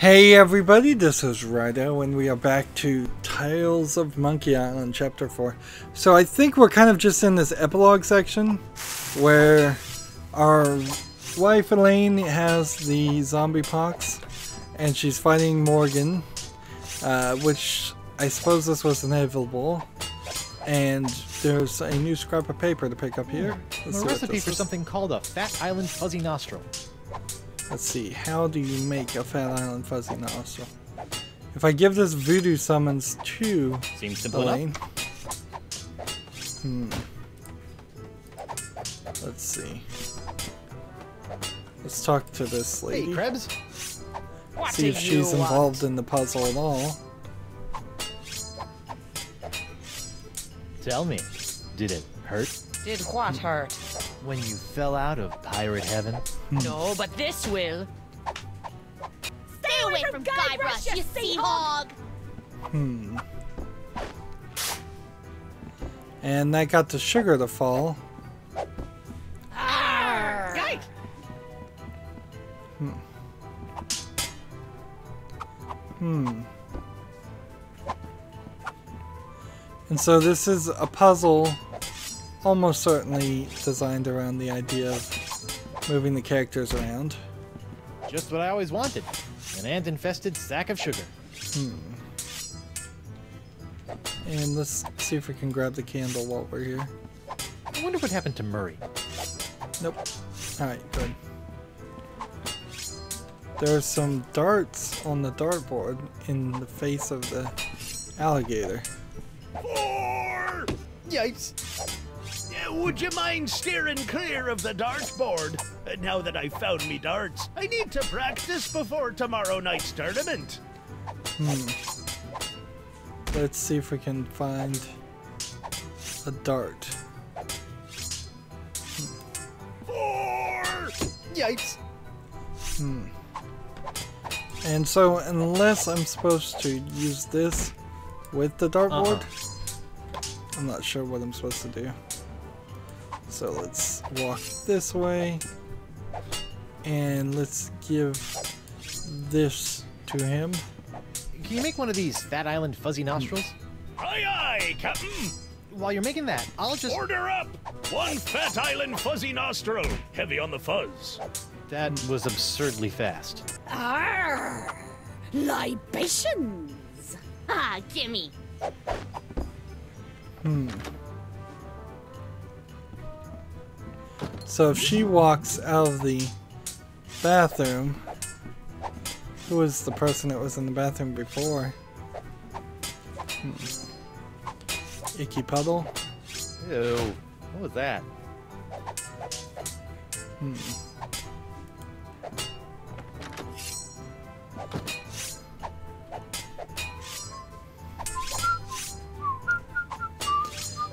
Hey everybody, this is Rydo, and we are back to Tales of Monkey Island, Chapter 4. So I think we're kind of just in this epilogue section, where our wife Elaine has the zombie pox, and she's fighting Morgan, which I suppose this was inevitable, and there's a new scrap of paper to pick up here. A recipe for something called a Fat Island Fuzzy Nostril. Let's see, how do you make a Fat Island Fuzzy Nostril? If I give this voodoo summons to Seems simple Elaine. enough. Let's see. Let's talk to this lady. Hey, Krebs. See if she's involved in the puzzle at all. Tell me, did it hurt? Did what hurt? When you fell out of pirate heaven? No, but this will. Stay away from Guybrush, you sea hog! And that got the sugar to fall. Arr! Yikes! And so this is a puzzle almost certainly designed around the idea of moving the characters around. Just what I always wanted. An ant-infested sack of sugar. And let's see if we can grab the candle while we're here. I wonder what happened to Murray. Nope. Alright, good. There's some darts on the dartboard in the face of the alligator. Yikes! Would you mind steering clear of the dartboard? Now that I've found me darts, I need to practice before tomorrow night's tournament. Let's see if we can find a dart. Yikes! And so, unless I'm supposed to use this with the dartboard, I'm not sure what I'm supposed to do. So let's walk this way, and let's give this to him. Can you make one of these Fat Island Fuzzy Nostrils? Aye aye, Captain! While you're making that, I'll just... Order up! One Fat Island Fuzzy Nostril, heavy on the fuzz. That was absurdly fast. Arr! Libations! Ah, gimme! So if she walks out of the bathroom, who was the person that was in the bathroom before? Icky Puddle? Ew. What was that?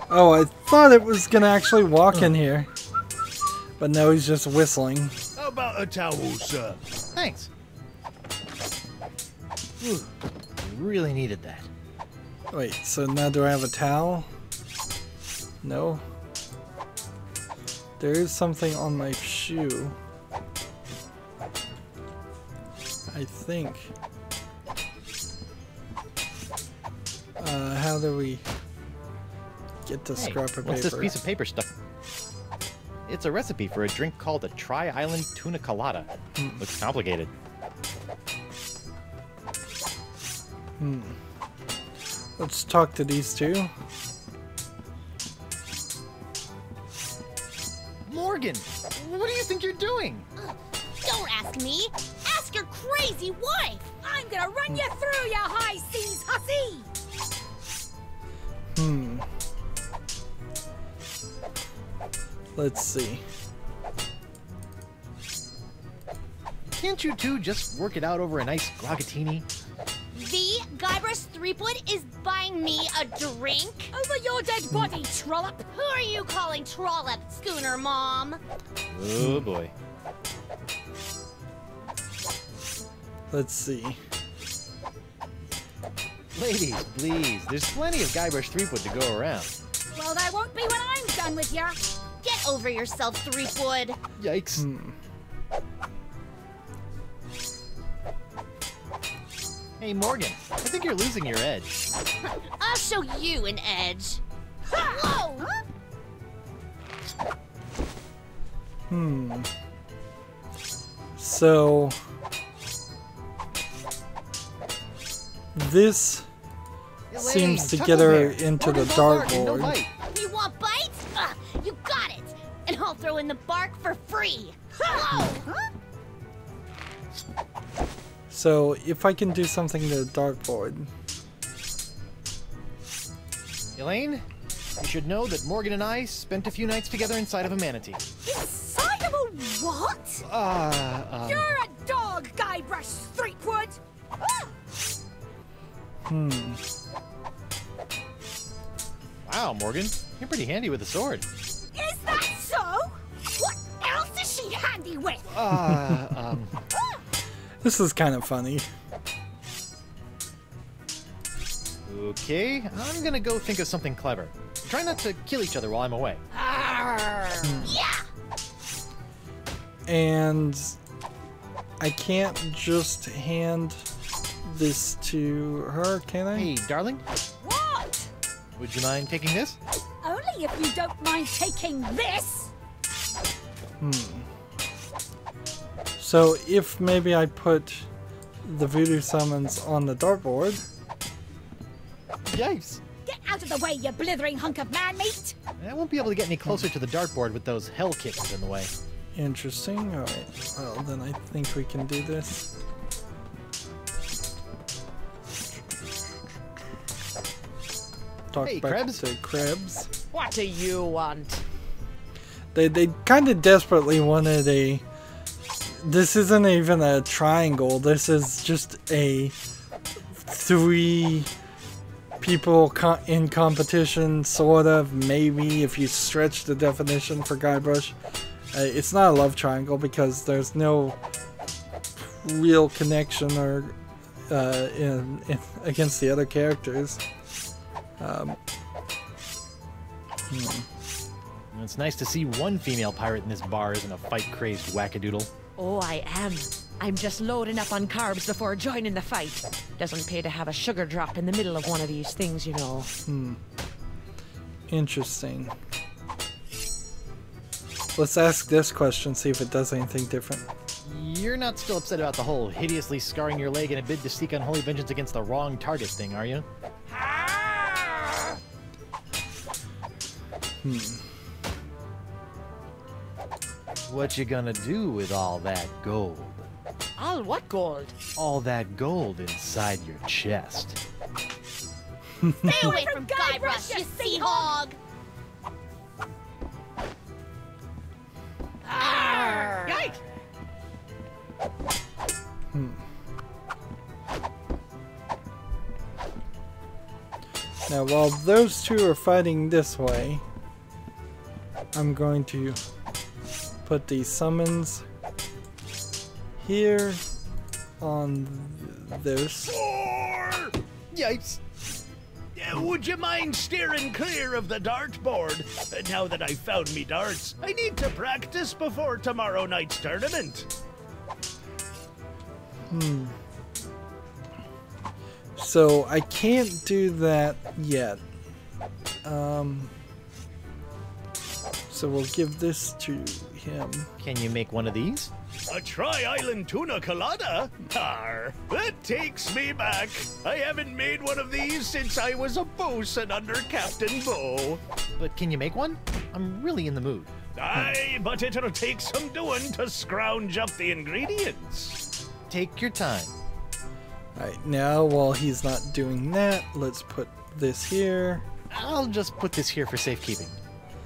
Oh, I thought it was gonna actually walk in here. But no, he's just whistling. How about a towel, sir? Thanks. Whew. I really needed that. Wait, so now do I have a towel? No. There is something on my shoe. I think. How do we get the scrap of What's paper? this piece of paper stuck? It's a recipe for a drink called a Tri-Island Tuna Colada. Looks complicated. Let's talk to these two. Morgan! What do you think you're doing? Don't ask me! Ask your crazy wife! I'm gonna run you through, ya high seas hussy! Let's see. Can't you two just work it out over a nice groggatini? The Guybrush Threepwood is buying me a drink? Over your dead body, trollop! Who are you calling trollop, Schooner Mom? Oh boy. Let's see. Ladies, please. There's plenty of Guybrush Threepwood to go around. Well, there won't be when I'm done with ya. Get over yourself, Threepwood. Yikes. Hey, Morgan, I think you're losing your edge. I'll show you an edge. Whoa! So this seems to Chuckle get her Bear. into the Morgan's all bark and no dartboard. bite. You want bites? You got it. And I'll throw in the bark for free. Whoa! So if I can do something to the dartboard. Elaine, you should know that Morgan and I spent a few nights together inside of a manatee. Inside of a what? You're a dog, Guybrush Threepwood! Wow, Morgan, you're pretty handy with a sword. Is that so? What else is she handy with? This is kind of funny. Okay, I'm gonna go think of something clever. Try not to kill each other while I'm away. Yeah! And I can't just hand this to her, can I? Hey, darling, What? would you mind taking this? Only if you don't mind taking this. So if maybe I put the voodoo summons on the dartboard. Yikes! Get out of the way, you blithering hunk of man meat! I won't be able to get any closer to the dartboard with those hell kittens in the way. Interesting. Alright. Well, then I think we can do this. Talk Hey, back Krebs. to Krebs. What do you want? They kind of desperately wanted a... This isn't even a triangle. This is just a 3 people in competition, sort of, maybe, if you stretch the definition for Guybrush. It's not a love triangle because there's no real connection or against the other characters. It's nice to see one female pirate in this bar isn't a fight-crazed wackadoodle. Oh, I am. I'm just loading up on carbs before joining the fight. Doesn't pay to have a sugar drop in the middle of one of these things, you know. Interesting. Let's ask this question, see if it does anything different. You're not still upset about the whole hideously scarring your leg in a bid to seek unholy vengeance against the wrong target thing, are you? What you gonna do with all that gold? All what gold? All that gold inside your chest. Stay away from Guybrush, you sea hog! Yikes! Now, while those two are fighting this way, I'm going to put these summons here on this. Yikes! Would you mind steering clear of the dartboard? Now that I've found me darts, I need to practice before tomorrow night's tournament. So I can't do that yet. So we'll give this to him. Can you make one of these? A Tri-Island Tuna Colada? Arr, that takes me back. I haven't made one of these since I was a bosun under Captain Bo. But can you make one? I'm really in the mood. Aye, but it'll take some doing to scrounge up the ingredients. Take your time. Alright, now while he's not doing that, let's put this here. I'll just put this here for safekeeping.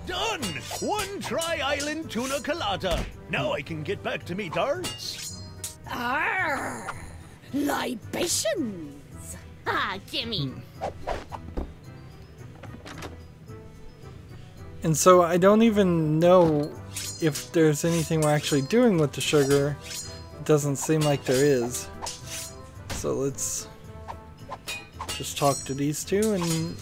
Done! One Tri-Island Tuna Colada. Now I can get back to me darts. Arr! Libations! Ah, gimme. And so I don't even know if there's anything we're actually doing with the sugar. It doesn't seem like there is. So let's just talk to these two and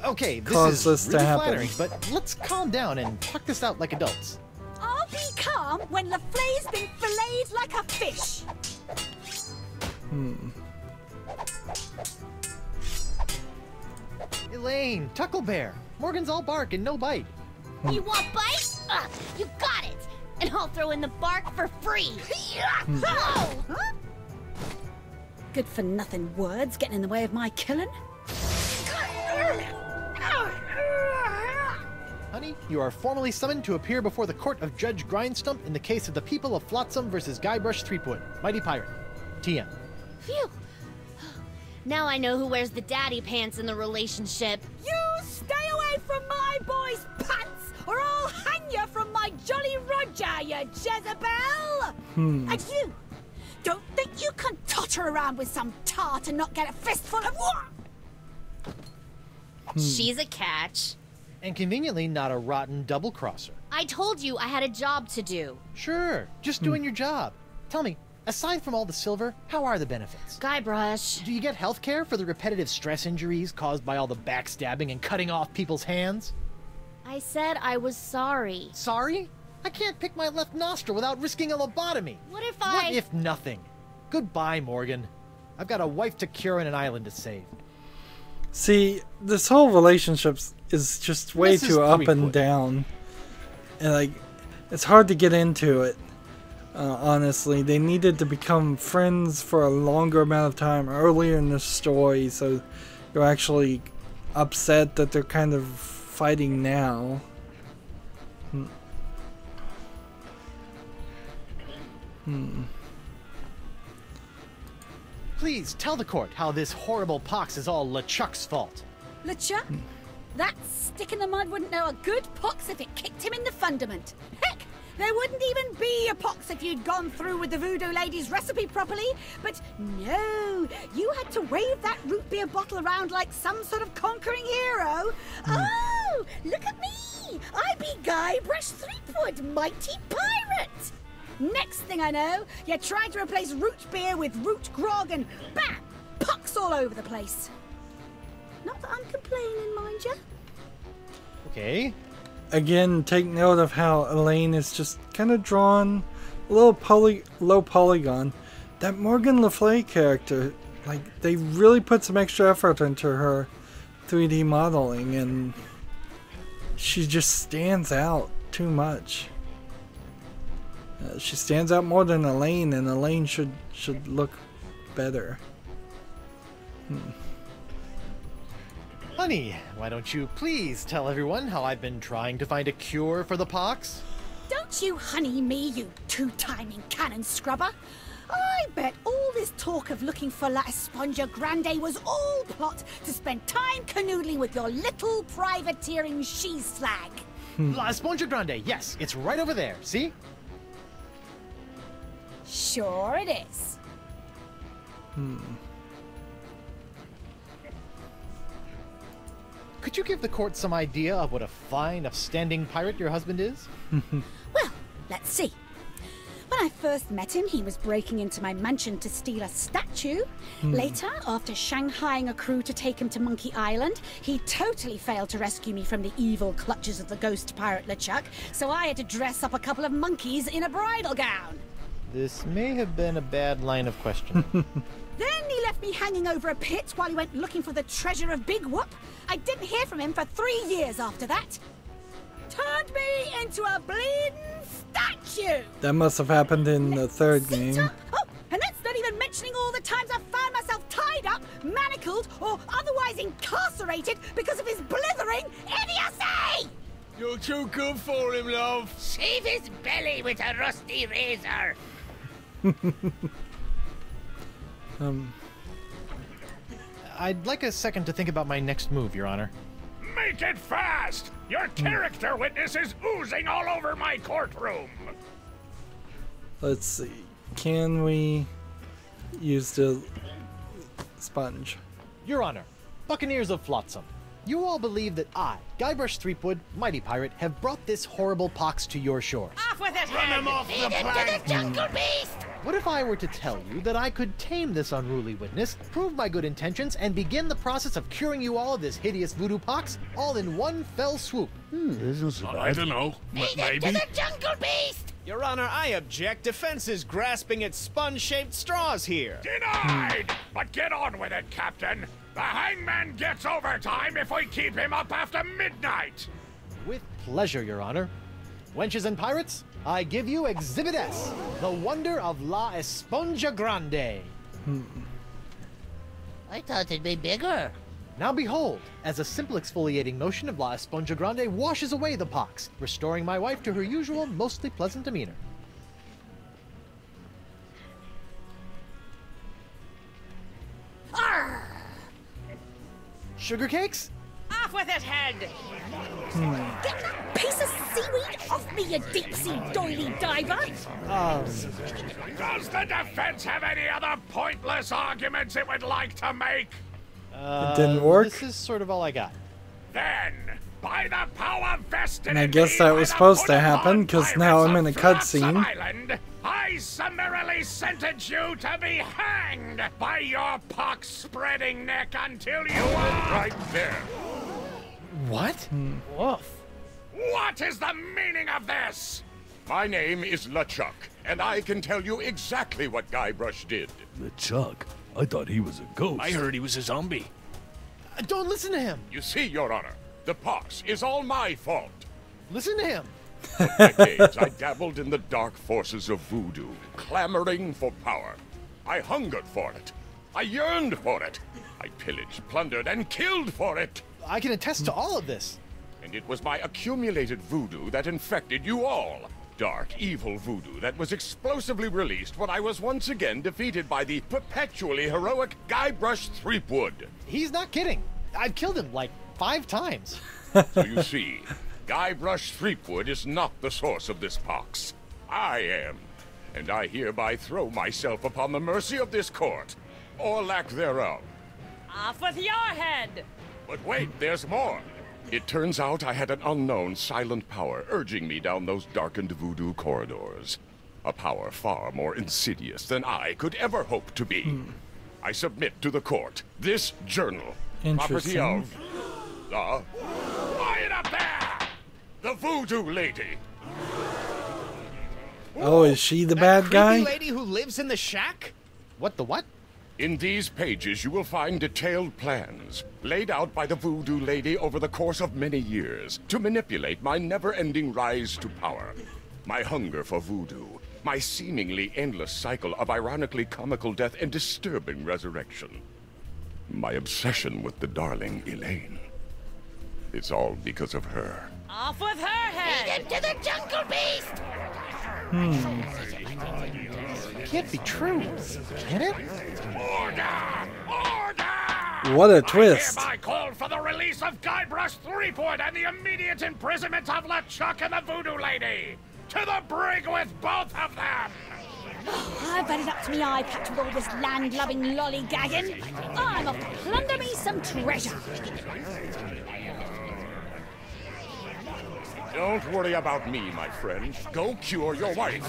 Okay, this cause is this to really happen. flattering, but let's calm down and talk this out like adults. I'll be calm when LaFlay's been filleted like a fish. Elaine, Tucklebear. Morgan's all bark and no bite. You want bite? You got it! And I'll throw in the bark for free! Whoa! Huh? Good for nothing words getting in the way of my killing. Honey, you are formally summoned to appear before the court of Judge Grindstump in the case of the people of Flotsam versus Guybrush Threepwood, Mighty Pirate. TM. Phew! Now I know who wears the daddy pants in the relationship. You stay away from my boy's pants, or I'll hang you from my Jolly Roger, you Jezebel! And you, don't think you can totter around with some tart and not get a fistful of what? She's a catch. And conveniently not a rotten double-crosser. I told you I had a job to do. Sure, just doing your job. Tell me, aside from all the silver, how are the benefits? Guybrush. Do you get health care for the repetitive stress injuries caused by all the backstabbing and cutting off people's hands? I said I was sorry. Sorry? I can't pick my left nostril without risking a lobotomy. What if What if nothing? Goodbye, Morgan. I've got a wife to cure and an island to save. See, this whole relationship is just way Mrs. too up Threepwood. and down. And like, it's hard to get into it. Honestly, they needed to become friends for a longer amount of time earlier in the story, so you're actually upset that they're kind of fighting now. Please tell the court how this horrible pox is all LeChuck's fault. LeChuck? That stick in the mud wouldn't know a good pox if it kicked him in the fundament. Heck, there wouldn't even be a pox if you'd gone through with the voodoo lady's recipe properly. But no, you had to wave that root beer bottle around like some sort of conquering hero. Oh, look at me! I be Guybrush Threepwood, mighty pirate! Next thing I know, you're trying to replace root beer with root grog and bam! Pox all over the place. Not that I'm complaining, mind you. Okay. Again, take note of how Elaine is just kind of drawn a little low polygon. That Morgan Le Fay character, like, they really put some extra effort into her 3D modeling, and she just stands out too much. She stands out more than Elaine, and Elaine should look better. Honey, why don't you please tell everyone how I've been trying to find a cure for the pox? Don't you honey me, you two-timing cannon scrubber. I bet all this talk of looking for La Esponja Grande was all plot to spend time canoodling with your little privateering she-slag. La Esponja Grande, yes, it's right over there, see? Sure it is. Could you give the court some idea of what a fine, upstanding pirate your husband is? Well, let's see. When I first met him, he was breaking into my mansion to steal a statue. Later, after shanghaiing a crew to take him to Monkey Island, he totally failed to rescue me from the evil clutches of the ghost pirate LeChuck, so I had to dress up a couple of monkeys in a bridal gown. This may have been a bad line of questioning. Then he left me hanging over a pit while he went looking for the treasure of Big Whoop. I didn't hear from him for 3 years after that. Turned me into a bleeding statue! That must have happened in the third game. Oh, and that's not even mentioning all the times I've found myself tied up, manacled, or otherwise incarcerated because of his blithering idiocy! You're too good for him, love. Shave his belly with a rusty razor. I'd like a second to think about my next move, Your Honor. Make it fast! Your character witness is oozing all over my courtroom! Let's see. Can we use the sponge? Your Honor, Buccaneers of Flotsam, you all believe that I, Guybrush Threepwood, Mighty Pirate, have brought this horrible pox to your shores. Off with his Run head! him off the Feed it plank. to the jungle beast! What if I were to tell you that I could tame this unruly witness, prove my good intentions, and begin the process of curing you all of this hideous voodoo pox, all in one fell swoop? I don't know. Feed it Maybe? to the jungle beast! Your Honor, I object. Defense is grasping at sponge-shaped straws here. Denied! But get on with it, Captain. The hangman gets overtime if we keep him up after midnight. With pleasure, Your Honor. Wenches and pirates, I give you Exhibit S, the wonder of La Esponja Grande. I thought it'd be bigger. Now behold, as a simple exfoliating motion of La Esponja Grande washes away the pox, restoring my wife to her usual, mostly pleasant demeanor. Arr! Sugar cakes? Off with his head! Get that piece of seaweed off me, you deep-sea doily diver! Does the defense have any other pointless arguments it would like to make? It didn't work. This is sort of all I got. Then, by the power vested And I in guess me that by was the supposed to Buddha happen, because now I'm in a Flotsam cutscene. Island, I summarily sentence you to be hanged by your pox-spreading neck until you are... Right there. What? Woof. What is the meaning of this? My name is LeChuck, and I can tell you exactly what Guybrush did. LeChuck? I thought he was a ghost. I heard he was a zombie. Don't listen to him! You see, Your Honor, the pox is all my fault. Listen to him! For decades, I dabbled in the dark forces of voodoo, clamoring for power. I hungered for it. I yearned for it. I pillaged, plundered, and killed for it. I can attest to all of this. And it was my accumulated voodoo that infected you all. Dark, evil voodoo that was explosively released when I was once again defeated by the perpetually heroic Guybrush Threepwood. He's not kidding. I've killed him like 5 times. So you see, Guybrush Threepwood is not the source of this pox. I am. And I hereby throw myself upon the mercy of this court, or lack thereof. Off with your head! But wait, there's more. It turns out I had an unknown silent power urging me down those darkened voodoo corridors. A power far more insidious than I could ever hope to be. I submit to the court this journal, property of the... Quiet up there! The voodoo lady. Oh, is she the bad Creepy guy? lady who lives in the shack? What the what? In these pages, you will find detailed plans laid out by the voodoo lady over the course of many years to manipulate my never-ending rise to power. My hunger for voodoo, my seemingly endless cycle of ironically comical death and disturbing resurrection. My obsession with the darling Elaine. It's all because of her. Off with her head! Lead him to the jungle beast! It can't be true. Can it? Order! Order! What a twist. I hereby call for the release of Guybrush Threepwood and the immediate imprisonment of LeChuck and the voodoo lady. To the brig with both of them! I've had it up to me eye patch with all this land-loving lollygagging. I'm off to plunder me some treasure. Don't worry about me, my friend. Go cure your wife.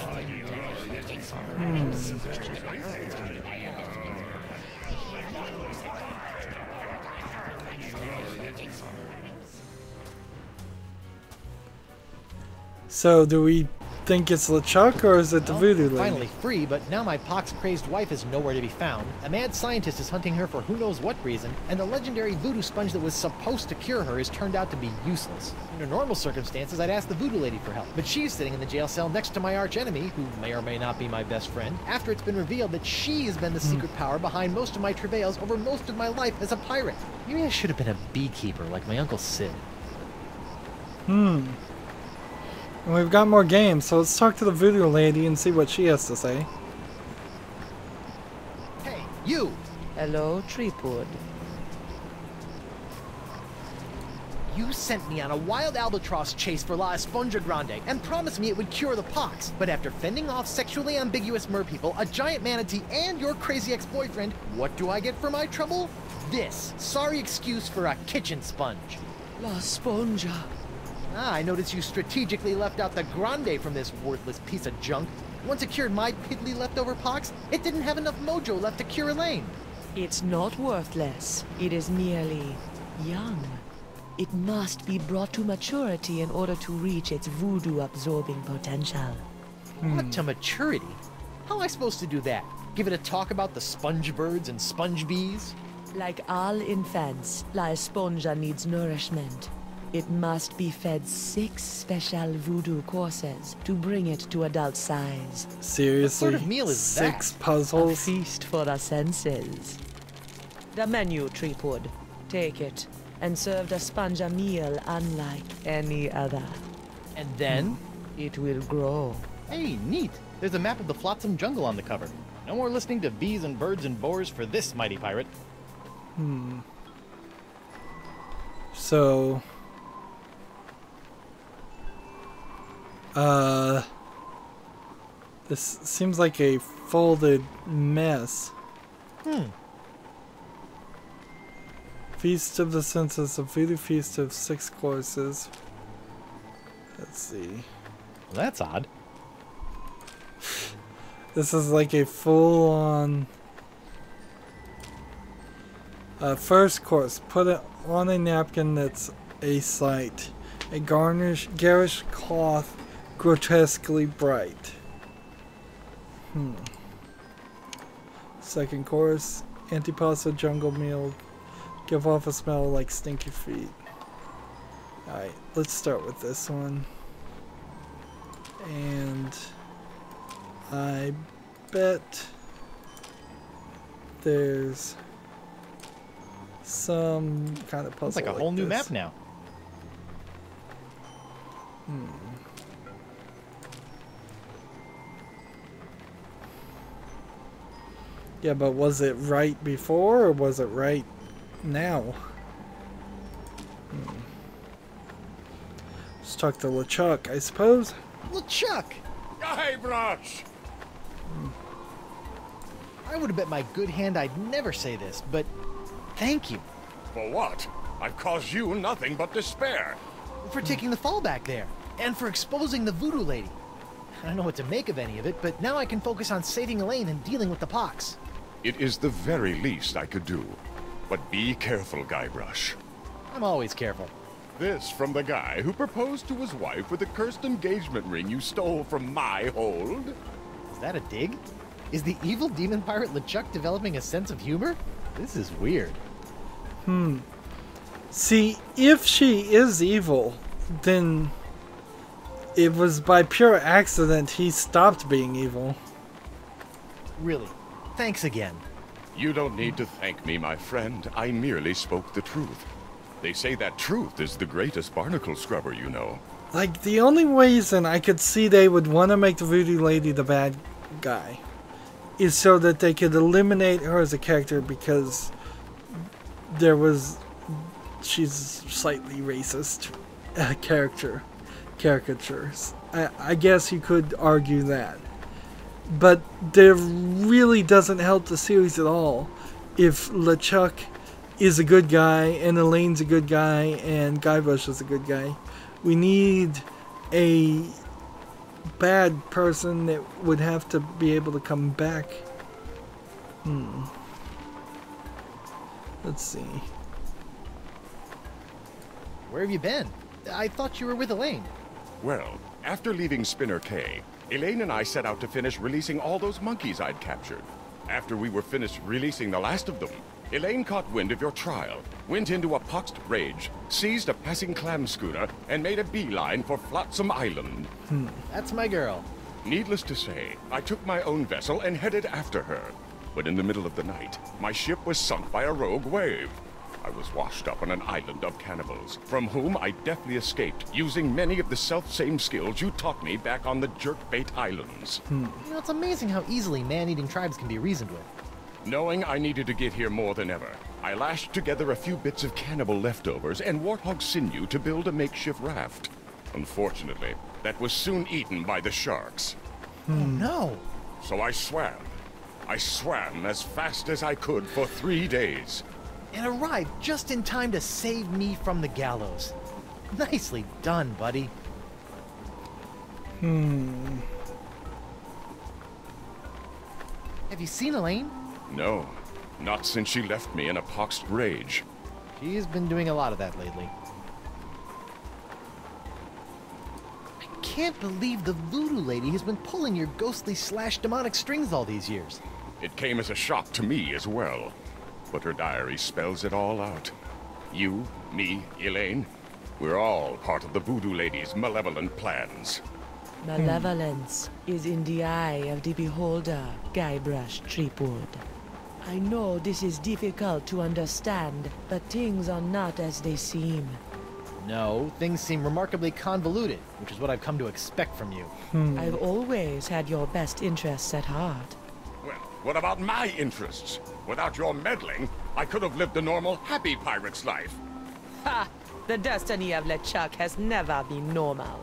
So, do we think it's LeChuck or is it the voodoo lady? Finally free, but now my pox-crazed wife is nowhere to be found. A mad scientist is hunting her for who knows what reason, and the legendary voodoo sponge that was supposed to cure her has turned out to be useless. Under normal circumstances, I'd ask the voodoo lady for help, but she's sitting in the jail cell next to my archenemy, who may or may not be my best friend, after it's been revealed that she has been the secret power behind most of my travails over most of my life as a pirate. Maybe I should have been a beekeeper like my Uncle Sid. And we've got more games, so let's talk to the voodoo lady and see what she has to say. Hey, you! Hello, Threepwood. You sent me on a wild albatross chase for La Esponja Grande and promised me it would cure the pox. But after fending off sexually ambiguous merpeople, a giant manatee, and your crazy ex-boyfriend, what do I get for my trouble? This sorry excuse for a kitchen sponge. La Esponja. Ah, I noticed you strategically left out the Grande from this worthless piece of junk. Once it cured my piddly leftover pox, it didn't have enough mojo left to cure Elaine. It's not worthless. It is merely young. It must be brought to maturity in order to reach its voodoo-absorbing potential. What to maturity? How am I supposed to do that? Give it a talk about the sponge birds and sponge bees? Like all infants, La Esponja needs nourishment. It must be fed 6 special voodoo courses to bring it to adult size. Seriously? What sort of meal is 6 that? A puzzles? feast for the senses. The menu, Threepwood. Take it, and serve the sponge a meal unlike any other. And then? It will grow. Hey, neat. There's a map of the Flotsam Jungle on the cover. No more listening to bees and birds and boars for this mighty pirate. So... this seems like a folded mess. Feast of the Senses, a voodoo feast of 6 courses. Let's see. Well, that's odd. This is like a full-on... first course, put it on a napkin that's a sight. A garish cloth, grotesquely bright. Second course, antipasta jungle meal. Give off a smell like stinky feet. Alright, let's start with this one. And I bet there's some kind of puzzle. It's like a whole new map now. Yeah, but was it right before or was it right now? Let's talk to LeChuck, I suppose. LeChuck! Guybrush! I would have bet my good hand I'd never say this, but thank you For what? I've caused you nothing but despair. for taking the fall back there, and for exposing the voodoo lady. I don't know what to make of any of it, but now I can focus on saving Elaine and dealing with the pox. It is the very least I could do. But be careful, Guybrush. I'm always careful. This from the guy who proposed to his wife with a cursed engagement ring you stole from my hold? Is that a dig? Is the evil demon pirate LeChuck developing a sense of humor? This is weird. See, if she is evil, then it was by pure accident he stopped being evil. Really. Thanks again. You don't need to thank me, my friend. I merely spoke the truth. They say that truth is the greatest barnacle scrubber, you know. Like, the only reason I could see they would want to make the voodoo lady the bad guy is so that they could eliminate her as a character because she's slightly racist caricatures. I guess you could argue that. But there really doesn't help the series at all if LeChuck is a good guy and Elaine's a good guy and Guybrush is a good guy. We need a bad person that would have to be able to come back. Let's see. Where have you been? I thought you were with Elaine. Well, after leaving Spinner Cay, Elaine and I set out to finish releasing all those monkeys I'd captured. After we were finished releasing the last of them, Elaine caught wind of your trial, went into a poxed rage, seized a passing clam schooner, and made a beeline for Flotsam Island. That's my girl. Needless to say, I took my own vessel and headed after her. But in the middle of the night, my ship was sunk by a rogue wave. I was washed up on an island of cannibals, from whom I deftly escaped, using many of the self-same skills you taught me back on the Jerkbait Islands. You know, it's amazing how easily man-eating tribes can be reasoned with. Knowing I needed to get here more than ever, I lashed together a few bits of cannibal leftovers and warthog sinew to build a makeshift raft. Unfortunately, that was soon eaten by the sharks. Oh no! So I swam. I swam as fast as I could for 3 days. And arrived just in time to save me from the gallows. Nicely done, buddy. Have you seen Elaine? No, not since she left me in a poxed rage. She's been doing a lot of that lately. I can't believe the voodoo lady has been pulling your ghostly / demonic strings all these years. It came as a shock to me as well. But her diary spells it all out. You, me, Elaine, we're all part of the voodoo lady's malevolent plans. Malevolence is in the eye of the beholder, Guybrush Threepwood. I know this is difficult to understand, but things are not as they seem. No, things seem remarkably convoluted, which is what I've come to expect from you. I've always had your best interests at heart. Well, what about my interests? Without your meddling, I could have lived a normal, happy pirate's life. Ha! The destiny of LeChuck has never been normal.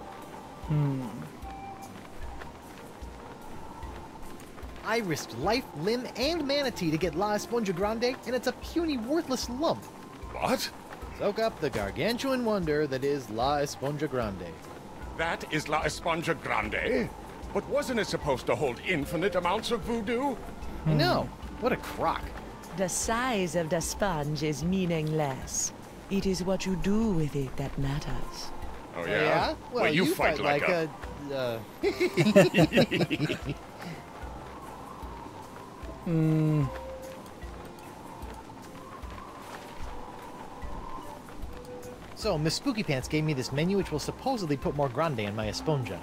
I risked life, limb, and manatee to get La Esponja Grande, and it's a puny, worthless lump. What? Soak up the gargantuan wonder that is La Esponja Grande. That is La Esponja Grande? But wasn't it supposed to hold infinite amounts of voodoo? No, what a crock. The size of the sponge is meaningless. It is what you do with it that matters. Oh, yeah? Well, you fight like a... So, Miss Spooky Pants gave me this menu which will supposedly put more grande in my esponja.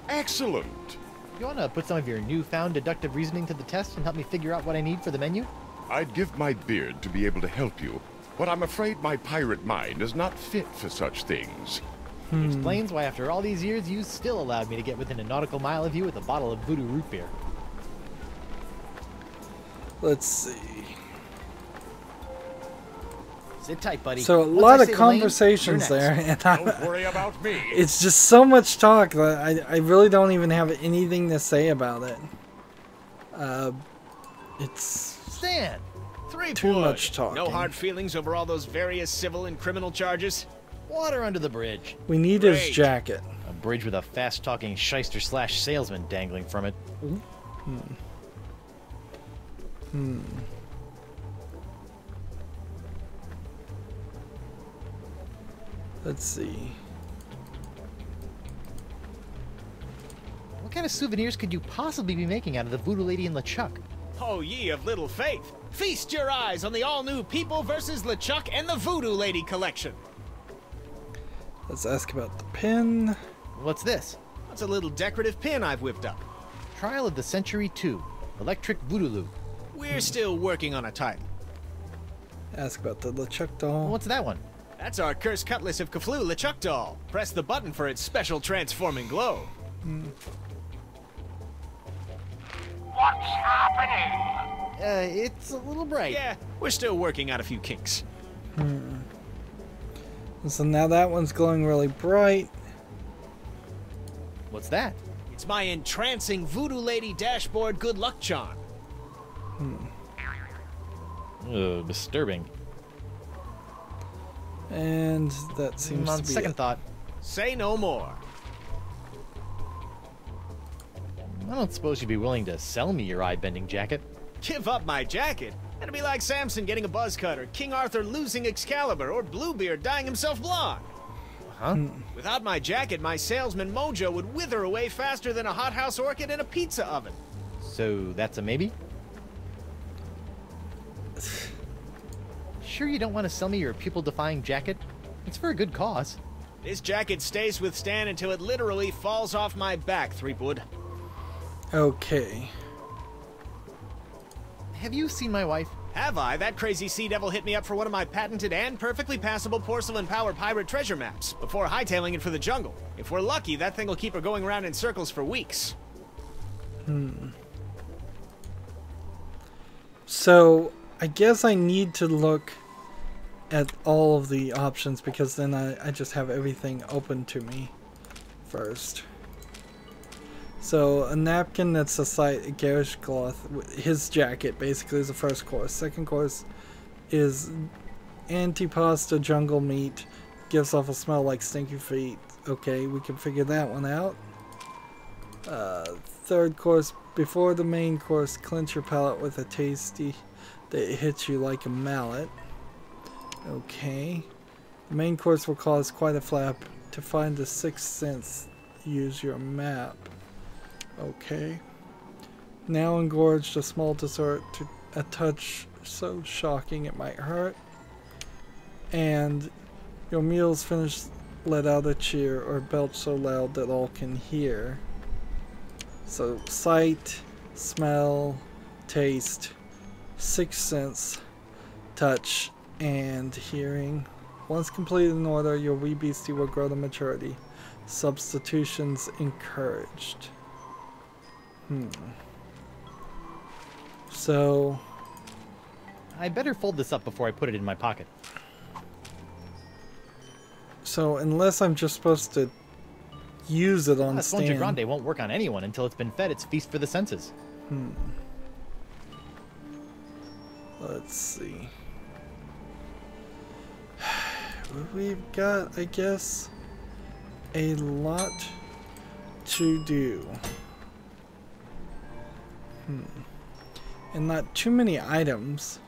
Excellent! You want to put some of your newfound deductive reasoning to the test and help me figure out what I need for the menu? I'd give my beard to be able to help you, but I'm afraid my pirate mind is not fit for such things. Explains why after all these years you still allowed me to get within a nautical mile of you with a bottle of voodoo root beer. Let's see. Sit tight, buddy. So a Once lot I of say the lane, conversations you're there, next. and Don't worry about me. it's just so much talk that I really don't even have anything to say about it. It's Stan! Threepwood! too much talking. No hard feelings over all those various civil and criminal charges? Water under the bridge. We need his Great. jacket. A bridge with a fast-talking shyster / salesman dangling from it. Let's see. What kind of souvenirs could you possibly be making out of the voodoo lady and LeChuck? Oh, ye of little faith! Feast your eyes on the all-new People vs. LeChuck and the Voodoo Lady collection! Let's ask about the pin. What's this? That's a little decorative pin I've whipped up. Trial of the Century 2. Electric Voodoo. We're still working on a title. Ask about the LeChuck doll. What's that one? That's our Cursed Cutlass of Cthulhu LeChuck doll. Press the button for its special transforming glow. What's happening? It's a little bright. Yeah, we're still working out a few kinks. So now that one's glowing really bright. What's that? It's my entrancing Voodoo Lady dashboard good luck charm. Disturbing. And that seems On to be second it. thought, Say no more. I don't suppose you'd be willing to sell me your eye-bending jacket. Give up my jacket? That'd be like Samson getting a buzz cut, or King Arthur losing Excalibur, or Bluebeard dyeing himself blonde. Huh? Without my jacket, my salesman Mojo would wither away faster than a hothouse orchid in a pizza oven. So that's a maybe? Sure you don't want to sell me your pupil-defying jacket? It's for a good cause. This jacket stays with Stan until it literally falls off my back, Threepwood. Okay. Have you seen my wife? Have I? That crazy sea devil hit me up for one of my patented and perfectly passable porcelain power pirate treasure maps before hightailing it for the jungle. If we're lucky, that thing will keep her going around in circles for weeks. So I guess I need to look at all of the options because then I just have everything open to me first. So a napkin that's a garish cloth. His jacket basically is the first course. Second course is antipasta jungle meat. Gives off a smell like stinky feet. Okay, we can figure that one out. Third course, before the main course, clench your palate with a tasty that hits you like a mallet. Okay. The main course will cause quite a flap to find the sixth sense use your map. Okay. Now engorged, a small dessert to a touch so shocking it might hurt. And your meal's finished, let out a cheer or belch so loud that all can hear. So sight, smell, taste, sixth sense, touch, and hearing. Once completed in order, your wee beastie will grow to maturity. Substitutions encouraged. So I better fold this up before I put it in my pocket. So unless I'm just supposed to use it on Esponja Stan. Grande won't work on anyone until it's been fed its feast for the senses. Let's see. We've got, I guess, a lot to do. And not too many items,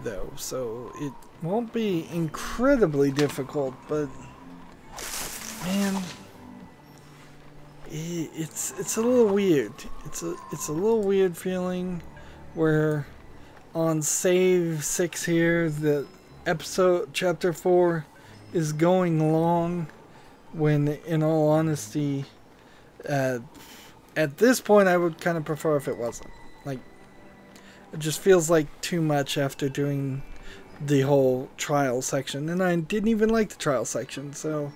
though, so it won't be incredibly difficult, but man, it's a little weird. It's a little weird feeling where on save 6 here the episode chapter 4 is going long, when in all honesty at this point I would kind of prefer if it wasn't. Like, it just feels like too much after doing the whole trial section, and I didn't even like the trial section, so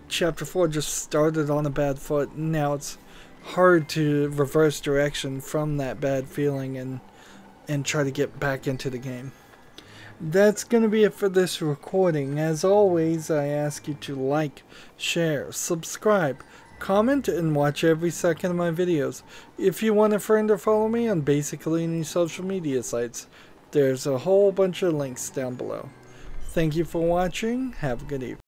chapter 4 just started on a bad foot, and now it's hard to reverse direction from that bad feeling and try to get back into the game. That's going to be it for this recording. As always, I ask you to like, share, subscribe, comment, and watch every second of my videos. If you want a friend or follow me on basically any social media sites, there's a whole bunch of links down below. Thank you for watching. Have a good evening.